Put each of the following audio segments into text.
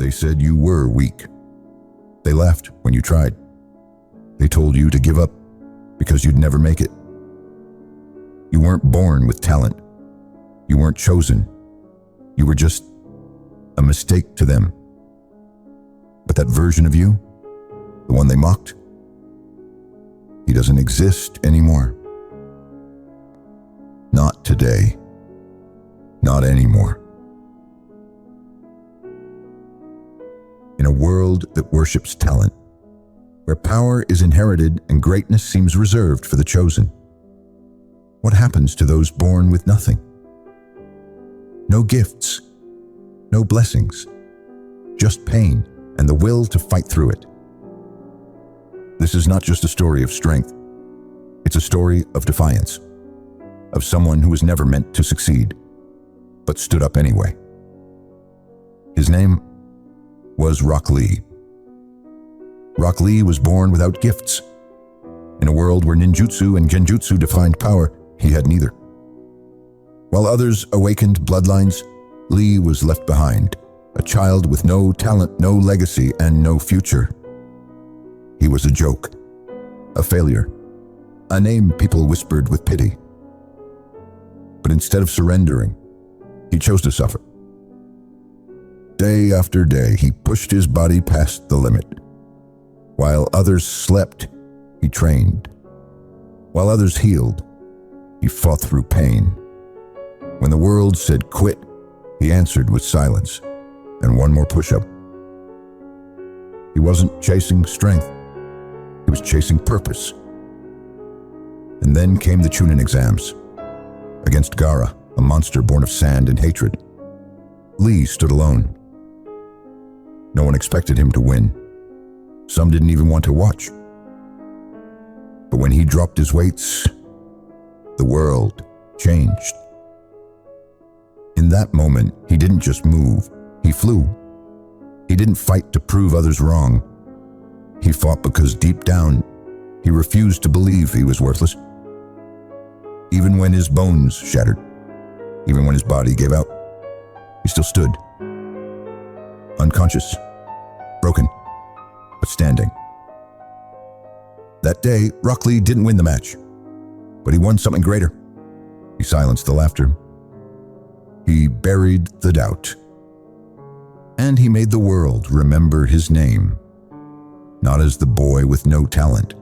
They said you were weak. They laughed when you tried. They told you to give up because you'd never make it. You weren't born with talent. You weren't chosen. You were just a mistake to them. But that version of you, the one they mocked, he doesn't exist anymore. Not today. Not anymore. In a world that worships talent, where power is inherited and greatness seems reserved for the chosen, what happens to those born with nothing? No gifts, no blessings, just pain and the will to fight through it. This is not just a story of strength. It's a story of defiance, of someone who was never meant to succeed, but stood up anyway. His name was Rock Lee. Rock Lee was born without gifts. In a world where ninjutsu and genjutsu defined power, he had neither. While others awakened bloodlines, Lee was left behind, a child with no talent, no legacy, and no future. He was a joke, a failure, a name people whispered with pity. But instead of surrendering, he chose to suffer. Day after day, he pushed his body past the limit. While others slept, he trained. While others healed, he fought through pain. When the world said quit, he answered with silence and one more push-up. He wasn't chasing strength. He was chasing purpose. And then came the Chunin exams. Against Gaara, a monster born of sand and hatred, Lee stood alone. No one expected him to win. Some didn't even want to watch. But when he dropped his weights, the world changed. In that moment, he didn't just move, he flew. He didn't fight to prove others wrong. He fought because deep down, he refused to believe he was worthless. Even when his bones shattered, even when his body gave out, he still stood. Unconscious, broken, but standing. That day, Rock Lee didn't win the match, but he won something greater. He silenced the laughter. He buried the doubt. And he made the world remember his name, not as the boy with no talent,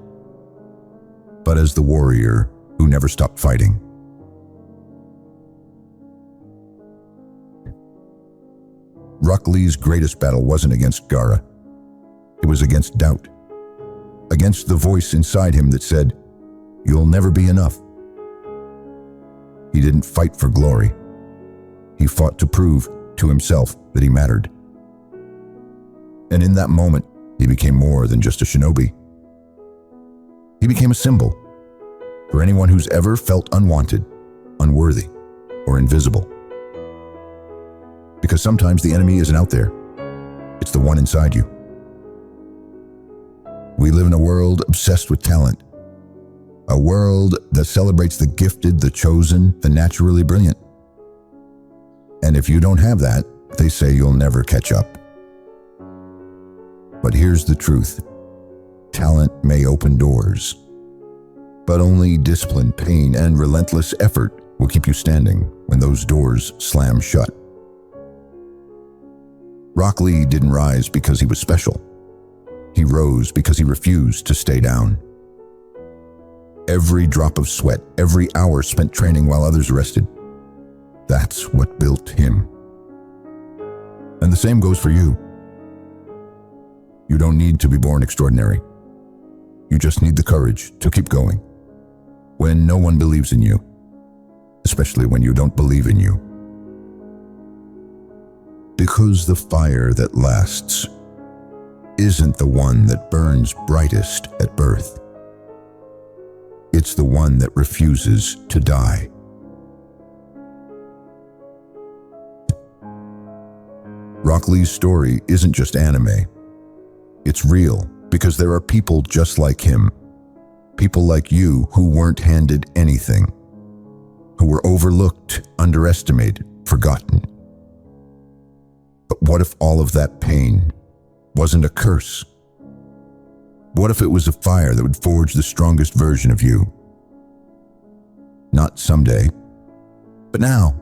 but as the warrior who never stopped fighting. Rock Lee's greatest battle wasn't against Gaara. It was against doubt. Against the voice inside him that said, "You'll never be enough." He didn't fight for glory. He fought to prove to himself that he mattered. And in that moment, he became more than just a shinobi. He became a symbol for anyone who's ever felt unwanted, unworthy, or invisible. Because sometimes the enemy isn't out there. It's the one inside you. We live in a world obsessed with talent. A world that celebrates the gifted, the chosen, the naturally brilliant. And if you don't have that, they say you'll never catch up. But here's the truth. Talent may open doors, but only discipline, pain, and relentless effort will keep you standing when those doors slam shut. Rock Lee didn't rise because he was special. He rose because he refused to stay down. Every drop of sweat, every hour spent training while others rested, that's what built him. And the same goes for you. You don't need to be born extraordinary. You just need the courage to keep going when no one believes in you, especially when you don't believe in you. Because the fire that lasts isn't the one that burns brightest at birth. It's the one that refuses to die. Rock Lee's story isn't just anime. It's real because there are people just like him. People like you who weren't handed anything, who were overlooked, underestimated, forgotten. But what if all of that pain wasn't a curse? What if it was a fire that would forge the strongest version of you? Not someday, but now.